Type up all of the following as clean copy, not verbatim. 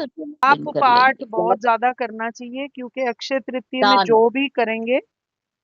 तो आप दिन कर पाठ लेंगे बहुत बहुत। ज्यादा करना चाहिए, क्योंकि अक्षय तृतीया में दान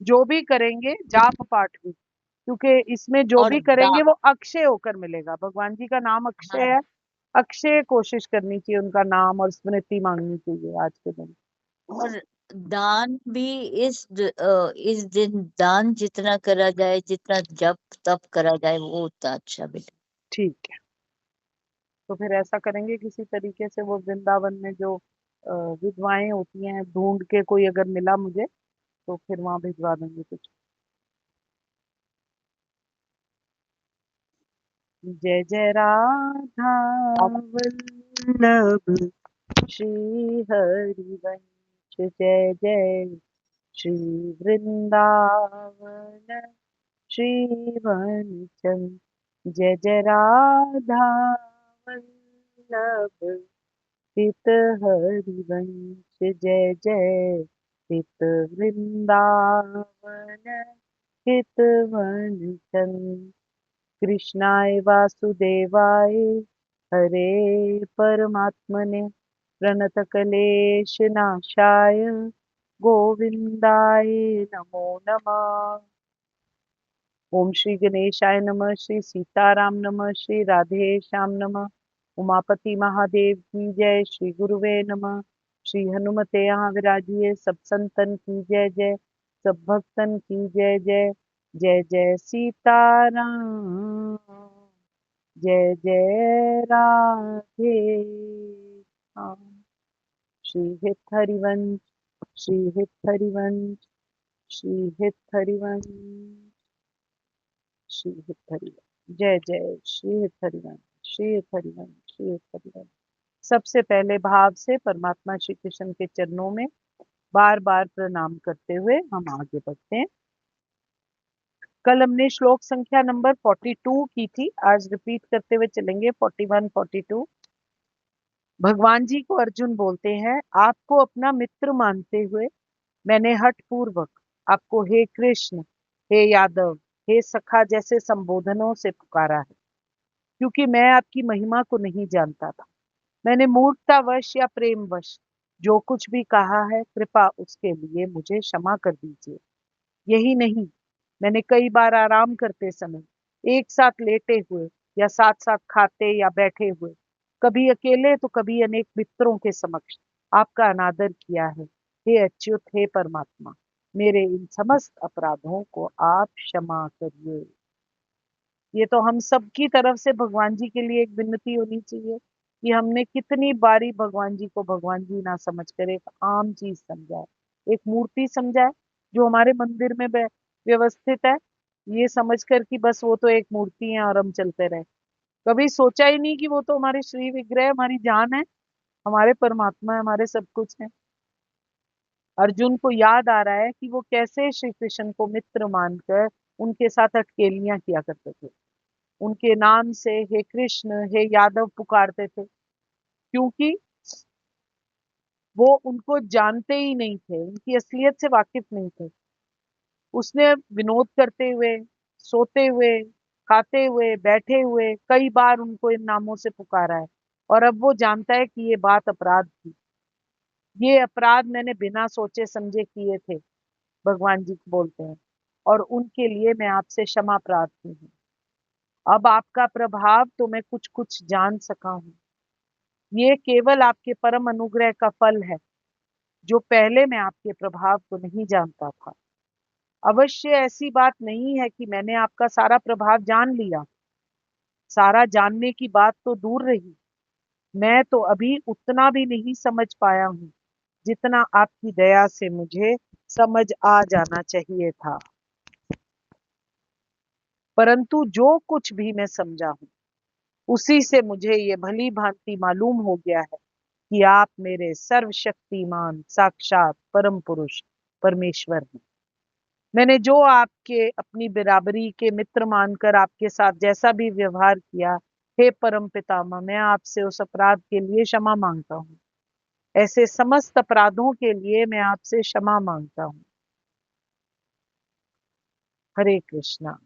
जो भी करेंगे जाप पाठ भी, क्योंकि इसमें जो और भी दा करेंगे वो अक्षय होकर मिलेगा। भगवान जी का नाम अक्षय हाँ, है। अक्षय कोशिश करनी चाहिए, उनका नाम और स्मृति मांगनी चाहिए आज के दिन। और दान भी इस दिन दान जितना करा जाए, जितना जप तप करा जाए, वो उतना अच्छा बेटा। ठीक है, तो फिर ऐसा करेंगे किसी तरीके से, वो वृंदावन में जो विधवाएं होती हैं, ढूंढ के कोई अगर मिला मुझे तो फिर वहां भिजवा देंगे कुछ। जय जय राधा अब वल्लभ श्री हरिवंश, जय जय श्री वृंदावन श्री वनचंद, जय जय राधा वल्लभ हित हरिवंश, जय जय हित वृंदावन हित वनचंद। कृष्णाय वासुदेवाय हरे परमात्मने प्रणतक्लेशनाशाय गोविन्दाय नमो नमः। ओम श्री गणेशाय नमः, श्री सीताराम नमः, श्री राधे श्याम नमः। उमापति महादेव की जय, श्री गुरुवे नमः। श्री हनुमते यहाँ विराजिए, सब संतन की जय जय, सब भक्तन की जय जय। जय जय सीताराम, जय जय राधे श्याम। श्री हित हरिवंश, श्री हित हरिवंश, श्री हित हरिवंश, श्री हित हरिवंश। जय जय श्री हित हरिवंश, श्री हित हरिवंश, श्री हित हरिवंश। सबसे पहले भाव से परमात्मा श्री कृष्ण के चरणों में बार बार प्रणाम करते हुए हम आगे बढ़ते हैं। कल हमने श्लोक संख्या नंबर 42 की थी, आज रिपीट करते हुए चलेंगे 41 42। भगवान जी को अर्जुन बोलते हैं, आपको अपना मित्र मानते हुए मैंने हठ पूर्वक आपको हे कृष्ण, हे यादव, हे सखा जैसे संबोधनों से पुकारा है, क्योंकि मैं आपकी महिमा को नहीं जानता था। मैंने मूर्खतावश या प्रेमवश जो कुछ भी कहा है, कृपा उसके लिए मुझे क्षमा कर दीजिए। यही नहीं, मैंने कई बार आराम करते समय, एक साथ लेटे हुए या साथ साथ खाते या बैठे हुए, कभी अकेले तो कभी अनेक मित्रों के समक्ष आपका अनादर किया है। हे अच्युत, हे परमात्मा, मेरे इन समस्त अपराधों को आप क्षमा करिए। ये तो हम सब की तरफ से भगवान जी के लिए एक विनती होनी चाहिए कि हमने कितनी बारी भगवान जी को भगवान जी ना समझ कर एक आम चीज समझा है, एक मूर्ति समझा है जो हमारे मंदिर में व्यवस्थित है, ये समझ कर कि बस वो तो एक मूर्ति है और हम चलते रहे। कभी सोचा ही नहीं कि वो तो हमारे श्री विग्रह, हमारी जान है, हमारे परमात्मा है, हमारे सब कुछ है। अर्जुन को याद आ रहा है कि वो कैसे श्री कृष्ण को मित्र मानकर उनके साथ अटकेलियां किया करते थे, उनके नाम से हे कृष्ण, हे यादव पुकारते थे, क्योंकि वो उनको जानते ही नहीं थे, उनकी असलियत से वाकिफ नहीं थे। उसने विनोद करते हुए, सोते हुए, खाते हुए, बैठे हुए कई बार उनको इन नामों से पुकारा है, और अब वो जानता है कि ये बात अपराध थी। ये अपराध मैंने बिना सोचे समझे किए थे, भगवान जी बोलते हैं, और उनके लिए मैं आपसे क्षमा प्रार्थी हूँ। अब आपका प्रभाव तो मैं कुछ कुछ जान सका हूँ। ये केवल आपके परम अनुग्रह का फल है, जो पहले मैं आपके प्रभाव को नहीं जानता था। अवश्य ऐसी बात नहीं है कि मैंने आपका सारा प्रभाव जान लिया, सारा जानने की बात तो दूर रही, मैं तो अभी उतना भी नहीं समझ पाया हूँ जितना आपकी दया से मुझे समझ आ जाना चाहिए था। परंतु जो कुछ भी मैं समझा हूँ, उसी से मुझे ये भली भांति मालूम हो गया है कि आप मेरे सर्वशक्तिमान साक्षात परम पुरुष परमेश्वर हैं। मैंने जो आपके अपनी बराबरी के मित्र मानकर आपके साथ जैसा भी व्यवहार किया, हे परम पितामह, मैं आपसे उस अपराध के लिए क्षमा मांगता हूँ। ऐसे समस्त अपराधों के लिए मैं आपसे क्षमा मांगता हूँ। हरे कृष्णा।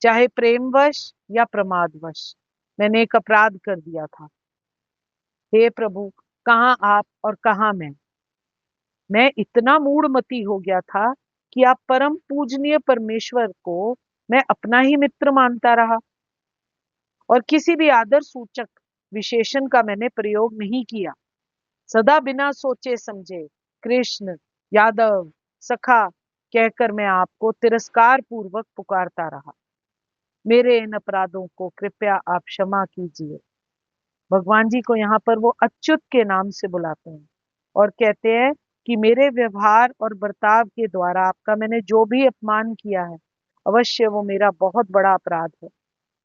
चाहे प्रेमवश या प्रमादवश मैंने एक अपराध कर दिया था, हे प्रभु, कहाँ आप और कहाँ मैं इतना मूढ़मती हो गया था कि आप परम पूजनीय परमेश्वर को मैं अपना ही मित्र मानता रहा और किसी भी आदर सूचक विशेषण का मैंने प्रयोग नहीं किया। सदा बिना सोचे समझे कृष्ण, यादव, सखा कहकर मैं आपको तिरस्कार पूर्वक पुकारता रहा। मेरे इन अपराधों को कृपया आप क्षमा कीजिए। भगवान जी को यहाँ पर वो अच्युत के नाम से बुलाते हैं और कहते हैं कि मेरे व्यवहार और बर्ताव के द्वारा आपका मैंने जो भी अपमान किया है, अवश्य वो मेरा बहुत बड़ा अपराध है।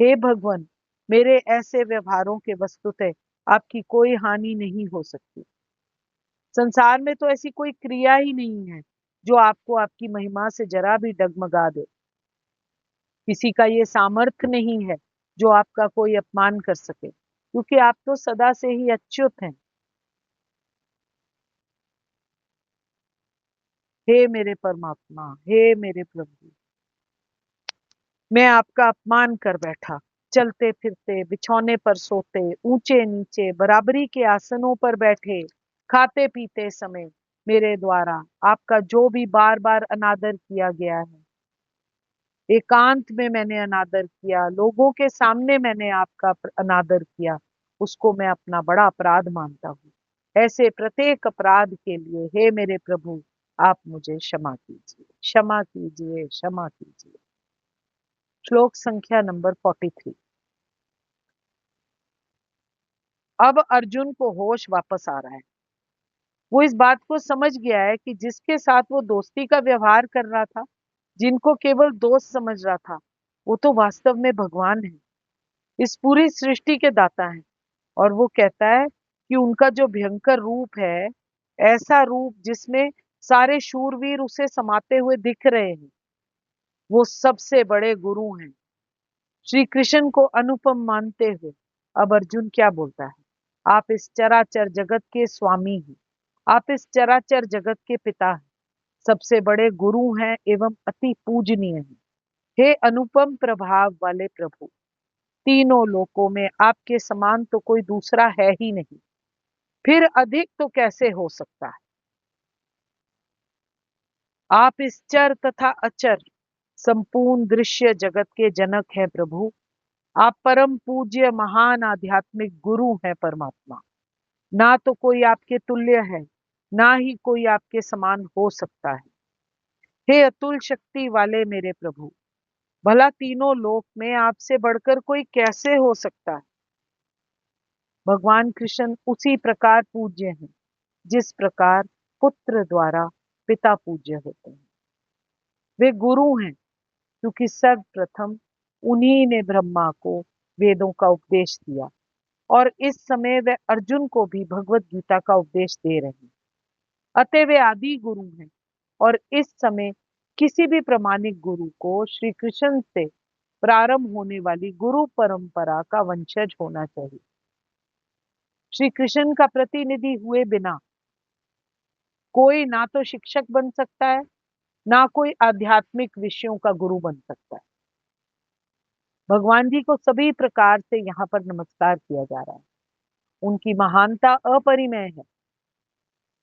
हे भगवान, मेरे ऐसे व्यवहारों के वस्तुतः आपकी कोई हानि नहीं हो सकती। संसार में तो ऐसी कोई क्रिया ही नहीं है जो आपको आपकी महिमा से जरा भी डगमगा दे। किसी का ये सामर्थ्य नहीं है जो आपका कोई अपमान कर सके, क्योंकि आप तो सदा से ही अच्युत हैं। हे मेरे परमात्मा, हे मेरे प्रभु, मैं आपका अपमान कर बैठा। चलते फिरते, बिछौने पर सोते, ऊंचे नीचे, बराबरी के आसनों पर बैठे, खाते पीते समय मेरे द्वारा आपका जो भी बार बार अनादर किया गया है, एकांत में मैंने अनादर किया, लोगों के सामने मैंने आपका अनादर किया, उसको मैं अपना बड़ा अपराध मानता हूँ। ऐसे प्रत्येक अपराध के लिए हे मेरे प्रभु, आप मुझे क्षमा कीजिए, क्षमा कीजिए, क्षमा कीजिए। श्लोक संख्या नंबर 43। अब अर्जुन को होश वापस आ रहा है। वो इस बात को समझ गया है कि जिसके साथ वो दोस्ती का व्यवहार कर रहा था, जिनको केवल दोस्त समझ रहा था, वो तो वास्तव में भगवान है, इस पूरी सृष्टि के दाता हैं। और वो कहता है कि उनका जो भयंकर रूप है, ऐसा रूप जिसमें सारे शूरवीर उसे समाते हुए दिख रहे हैं, वो सबसे बड़े गुरु हैं। श्री कृष्ण को अनुपम मानते हुए अब अर्जुन क्या बोलता है? आप इस चराचर जगत के स्वामी हैं, आप इस चराचर जगत के पिता हैं, सबसे बड़े गुरु हैं एवं अति पूजनीय हैं। हे अनुपम प्रभाव वाले प्रभु, तीनों लोकों में आपके समान तो कोई दूसरा है ही नहीं, फिर अधिक तो कैसे हो सकता है। आप इस चर तथा अचर संपूर्ण दृश्य जगत के जनक हैं प्रभु। आप परम पूज्य महान आध्यात्मिक गुरु हैं परमात्मा। ना तो कोई आपके तुल्य है, ना ही कोई आपके समान हो सकता है। हे अतुल शक्ति वाले मेरे प्रभु, भला तीनों लोक में आपसे बढ़कर कोई कैसे हो सकता है। भगवान कृष्ण उसी प्रकार पूज्य हैं जिस प्रकार पुत्र द्वारा पिता पूज्य होते हैं। वे गुरु हैं क्योंकि सर्वप्रथम उन्हीं ने ब्रह्मा को वेदों का उपदेश दिया और इस समय वे अर्जुन को भी भगवत गीता का उपदेश दे रहे हैं। अतः वे आदि गुरु हैं और इस समय किसी भी प्रामाणिक गुरु को श्री कृष्ण से प्रारंभ होने वाली गुरु परंपरा का वंशज होना चाहिए। श्री कृष्ण का प्रतिनिधि हुए बिना कोई ना तो शिक्षक बन सकता है, ना कोई आध्यात्मिक विषयों का गुरु बन सकता है। भगवान जी को सभी प्रकार से यहाँ पर नमस्कार किया जा रहा है। उनकी महानता अपरिमेय है।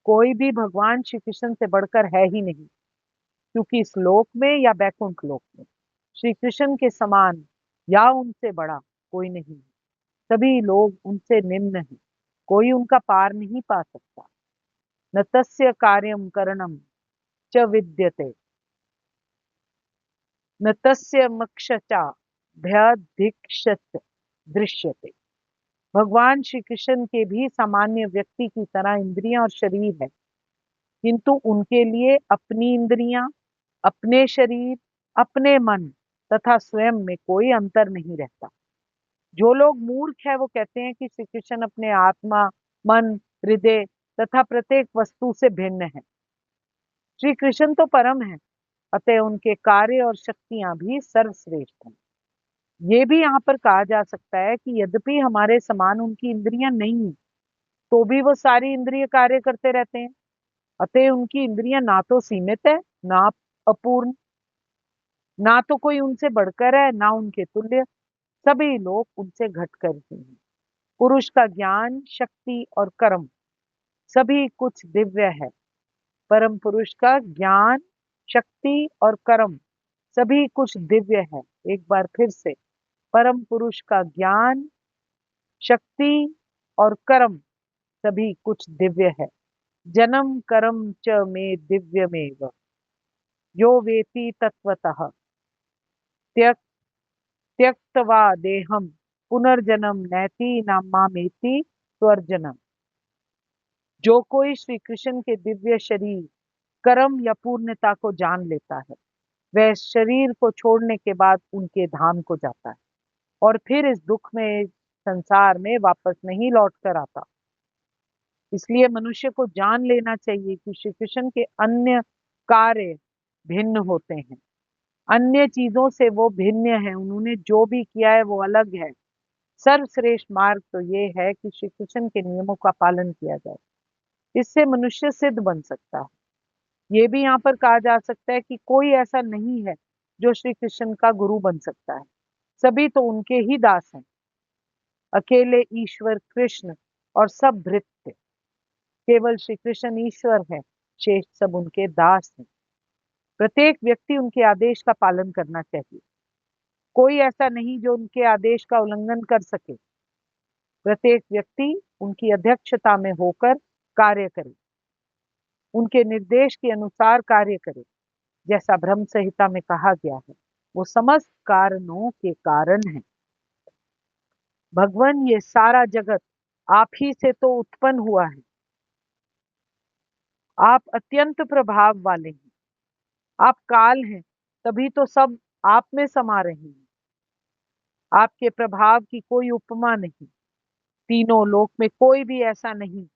कोई भी भगवान श्री कृष्ण से बढ़कर है ही नहीं, क्योंकि इस लोक में या बैकुंठ लोक में श्री कृष्ण के समान या उनसे बड़ा कोई नहीं है। सभी लोग उनसे निम्न हैं, कोई उनका पार नहीं पा सकता। न तस्य कार्यम करणम च विद्यते, न तस्य मक्षचा भयधिक्षत दृश्यते। भगवान श्री कृष्ण के भी सामान्य व्यक्ति की तरह इंद्रियां और शरीर है, किंतु उनके लिए अपनी इंद्रियां, अपने शरीर, अपने मन तथा स्वयं में कोई अंतर नहीं रहता। जो लोग मूर्ख है वो कहते हैं कि श्री कृष्ण अपने आत्मा, मन, हृदय तथा प्रत्येक वस्तु से भिन्न है। श्री कृष्ण तो परम है, अतः उनके कार्य और शक्तियां भी सर्वश्रेष्ठ हैं। ये भी यहाँ पर कहा जा सकता है कि यद्यपि हमारे समान उनकी इंद्रियां नहीं है, तो भी वो सारी इंद्रिय कार्य करते रहते हैं। अतः उनकी इंद्रियां ना तो सीमित है, ना अपूर्ण, ना तो कोई उनसे बढ़कर है, ना उनके तुल्य। सभी लोग उनसे घटकर ही हैं। पुरुष का ज्ञान, शक्ति और कर्म सभी कुछ दिव्य है। परम पुरुष का ज्ञान, शक्ति और कर्म सभी कुछ दिव्य है। एक बार फिर से, परम पुरुष का ज्ञान, शक्ति और कर्म सभी कुछ दिव्य है। जन्म कर्म च मे दिव्यमेव यो वेति तत्वतः त्यक त्यक्त्वा देहम पुनर्जन्म नैति नामामेति स्वर्जनम। जो कोई श्री कृष्ण के दिव्य शरीर, कर्म या पूर्णता को जान लेता है, वह शरीर को छोड़ने के बाद उनके धाम को जाता है और फिर इस दुख में, संसार में वापस नहीं लौट कर आता। इसलिए मनुष्य को जान लेना चाहिए कि श्री कृष्ण के अन्य कार्य भिन्न होते हैं, अन्य चीजों से वो भिन्न है। उन्होंने जो भी किया है वो अलग है। सर्वश्रेष्ठ मार्ग तो ये है कि श्री कृष्ण के नियमों का पालन किया जाए। इससे मनुष्य सिद्ध बन सकता है। ये भी यहाँ पर कहा जा सकता है कि कोई ऐसा नहीं है जो श्री कृष्ण का गुरु बन सकता है। सभी तो उनके ही दास हैं। अकेले ईश्वर कृष्ण और सब भृत्य। केवल श्री कृष्ण ईश्वर है, शेष सब उनके दास हैं। प्रत्येक व्यक्ति उनके आदेश का पालन करना चाहिए। कोई ऐसा नहीं जो उनके आदेश का उल्लंघन कर सके। प्रत्येक व्यक्ति उनकी अध्यक्षता में होकर कार्य करे, उनके निर्देश के अनुसार कार्य करे। जैसा ब्रह्म संहिता में कहा गया है, वो समस्त कारणों के कारण है। भगवान, ये सारा जगत आप ही से तो उत्पन्न हुआ है। आप अत्यंत प्रभाव वाले हैं। आप काल हैं, तभी तो सब आप में समा रहे हैं। आपके प्रभाव की कोई उपमा नहीं। तीनों लोक में कोई भी ऐसा नहीं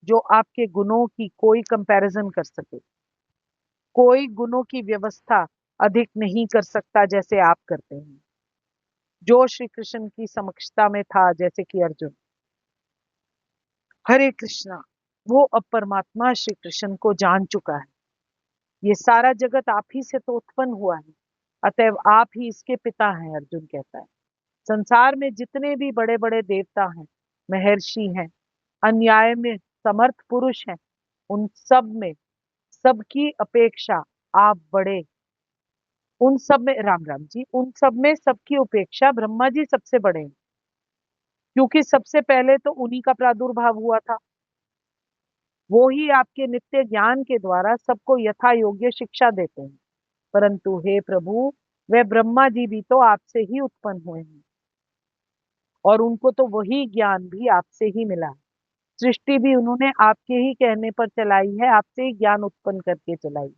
जो आपके गुणों की कोई कंपैरिजन कर सके। कोई गुणों की व्यवस्था अधिक नहीं कर सकता जैसे आप करते हैं। जो श्री कृष्ण की समक्षता में था, जैसे कि अर्जुन, हरे कृष्णा, वो अब परमात्मा श्री कृष्ण को जान चुका है। ये सारा जगत आप ही से तो उत्पन्न हुआ है, अतएव आप ही इसके पिता हैं, अर्जुन कहता है। संसार में जितने भी बड़े बड़े देवता हैं, महर्षि हैं, अन्याय में समर्थ पुरुष हैं, उन सब में, सबकी अपेक्षा आप बड़े। उन सब में, राम राम जी, उन सब में सबकी उपेक्षा ब्रह्मा जी सबसे बड़े हैं, क्योंकि सबसे पहले तो उन्हीं का प्रादुर्भाव हुआ था। वो ही आपके नित्य ज्ञान के द्वारा सबको यथा योग्य शिक्षा देते हैं। परंतु हे प्रभु, वे ब्रह्मा जी भी तो आपसे ही उत्पन्न हुए हैं और उनको तो वही ज्ञान भी आपसे ही मिला है। सृष्टि भी उन्होंने आपके ही कहने पर चलाई है, आपसे ही ज्ञान उत्पन्न करके चलाई।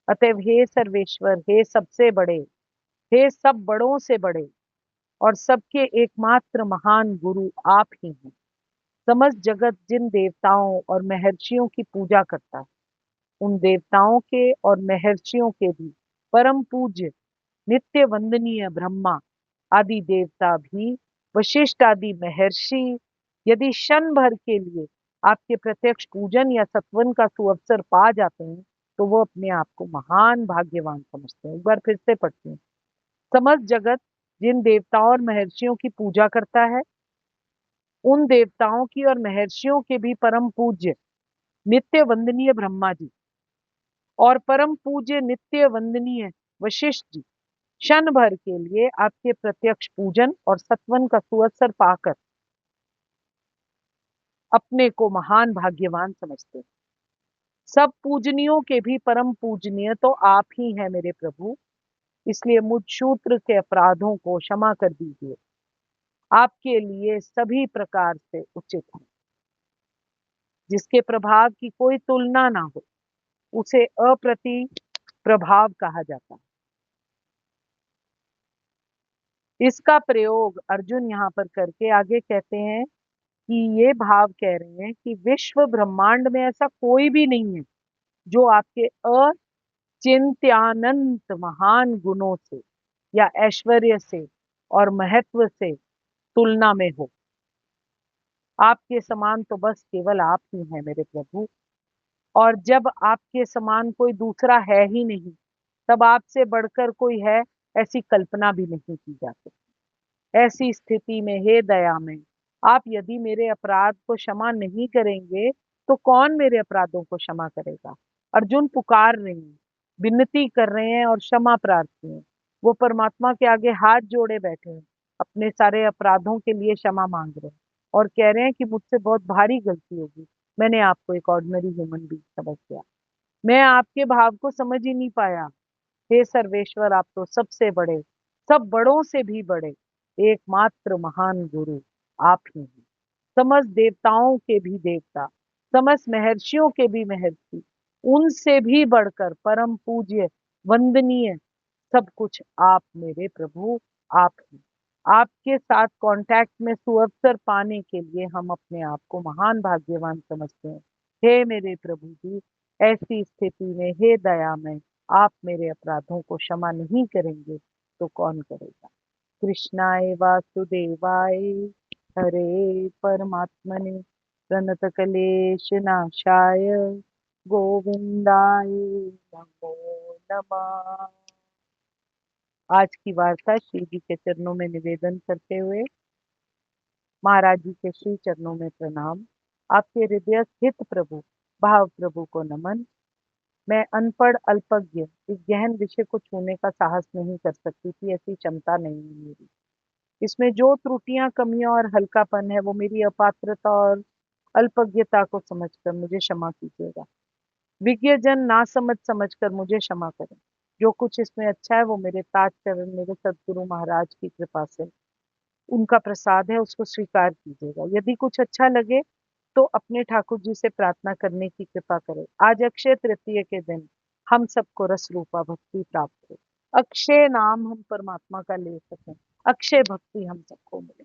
अतएव हे सर्वेश्वर, हे सबसे बड़े, हे सब बड़ों से बड़े और सबके एकमात्र महान गुरु आप ही हैं। समस्त जगत जिन देवताओं और महर्षियों की पूजा करता है, उन देवताओं के और महर्षियों के भी परम पूज्य नित्य वंदनीय ब्रह्मा आदि देवता भी, वशिष्ठ आदि महर्षि, यदि क्षण भर के लिए आपके प्रत्यक्ष पूजन या सत्वन का सुअवसर पा जाते हैं, तो वो अपने आप को महान भाग्यवान समझते हैं। एक बार फिर से पढ़ते हैं। समस्त जगत जिन देवताओं और महर्षियों की पूजा करता है, उन देवताओं की और महर्षियों के भी परम पूज्य नित्य वंदनीय ब्रह्मा जी और परम पूज्य नित्य वंदनीय वशिष्ठ जी क्षण भर के लिए आपके प्रत्यक्ष पूजन और सत्वन का सुअवसर पाकर अपने को महान भाग्यवान समझते हैं। सब पूजनियों के भी परम पूजनीय तो आप ही हैं मेरे प्रभु, इसलिए मुझ शूद्र के अपराधों को क्षमा कर दीजिए। आपके लिए सभी प्रकार से उचित है। जिसके प्रभाव की कोई तुलना ना हो, उसे अप्रति प्रभाव कहा जाता है। इसका प्रयोग अर्जुन यहाँ पर करके आगे कहते हैं कि ये भाव कह रहे हैं कि विश्व ब्रह्मांड में ऐसा कोई भी नहीं है जो आपके अचिंत्यानंत महान गुणों से या ऐश्वर्य से और महत्व से तुलना में हो। आपके समान तो बस केवल आप ही हैं मेरे प्रभु, और जब आपके समान कोई दूसरा है ही नहीं, तब आपसे बढ़कर कोई है, ऐसी कल्पना भी नहीं की जा सकती। ऐसी स्थिति में हे दया में आप यदि मेरे अपराध को क्षमा नहीं करेंगे तो कौन मेरे अपराधों को क्षमा करेगा। अर्जुन पुकार रहे हैं, विनती कर रहे हैं और क्षमा प्रार्थी हैं। वो परमात्मा के आगे हाथ जोड़े बैठे हैं, अपने सारे अपराधों के लिए क्षमा मांग रहे हैं और कह रहे हैं कि मुझसे बहुत भारी गलती होगी, मैंने आपको एक ऑर्डिनरी ह्यूमन बीइंग समझ लिया, मैं आपके भाव को समझ ही नहीं पाया। हे सर्वेश्वर, आप तो सबसे बड़े, सब बड़ों से भी बड़े, एकमात्र महान गुरु आप ही हैं। समस्त देवताओं के भी देवता, समस्त महर्षियों के भी महर्षि, उनसे भी बढ़कर परम पूज्य, वंदनीय, सब कुछ आप मेरे प्रभु, आप हैं। आपके साथ कांटेक्ट में सुअवसर पाने के लिए हम अपने आप को महान भाग्यवान समझते हैं। हे मेरे प्रभु जी, ऐसी स्थिति में हे दया में आप मेरे अपराधों को क्षमा नहीं करेंगे तो कौन करेगा। कृष्णाय वासुदेवाय हरे परमात्मने प्रणतक्लेश नाशाय गोविंदाय नमो नमः। आज की वार्ता श्री जी के चरणों में निवेदन करते हुए महाराज जी के श्री चरणों में प्रणाम। आपके हृदय स्थित प्रभु भाव प्रभु को नमन। मैं अनपढ़ अल्पज्ञ इस गहन विषय को छूने का साहस नहीं कर सकती थी, ऐसी क्षमता नहीं है मेरी। इसमें जो त्रुटियां, कमियां और हल्कापन है वो मेरी अपात्रता और अल्पज्ञता को समझकर मुझे क्षमा कीजिएगा। विज्ञजन ना समझकर मुझे क्षमा करें। जो कुछ इसमें अच्छा है वो मेरे ताज चरण, मेरे सदगुरु महाराज की कृपा से, उनका प्रसाद है, उसको स्वीकार कीजिएगा। यदि कुछ अच्छा लगे तो अपने ठाकुर जी से प्रार्थना करने की कृपा करें। आज अक्षय तृतीय के दिन हम सबको रस रूपा भक्ति प्राप्त हो, अक्षय नाम हम परमात्मा का ले सकें, अक्षय भक्ति हम सबको मिले,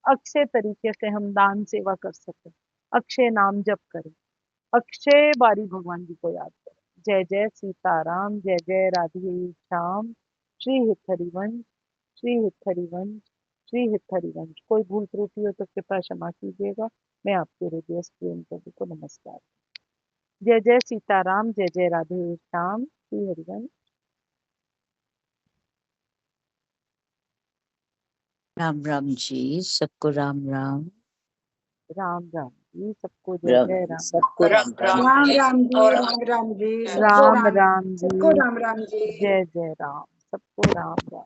अक्षय तरीके से हम दान सेवा कर सकें, अक्षय नाम जप करें, अक्षय बारी भगवान जी को याद करें। जय जय सीताराम, जय जय राधे श्याम। श्री हित हरिवंश, श्री हित हरिवंश, श्री हित हरिवंश। कोई भूल त्रुटि हो तो कृपया क्षमा कीजिएगा। मैं आपके हृदय से प्रेम प्रभु को नमस्कार। जय जय सीताराम, जय जय राधे श्याम। श्री हरिवंश। राम राम जी, सबको राम राम। राम राम जी, सबको जय राम जय राम। सबको राम राम। राम राम जी, राम राम जी, राम राम सबको जी, राम राम जी। जय जय राम, सबको राम राम।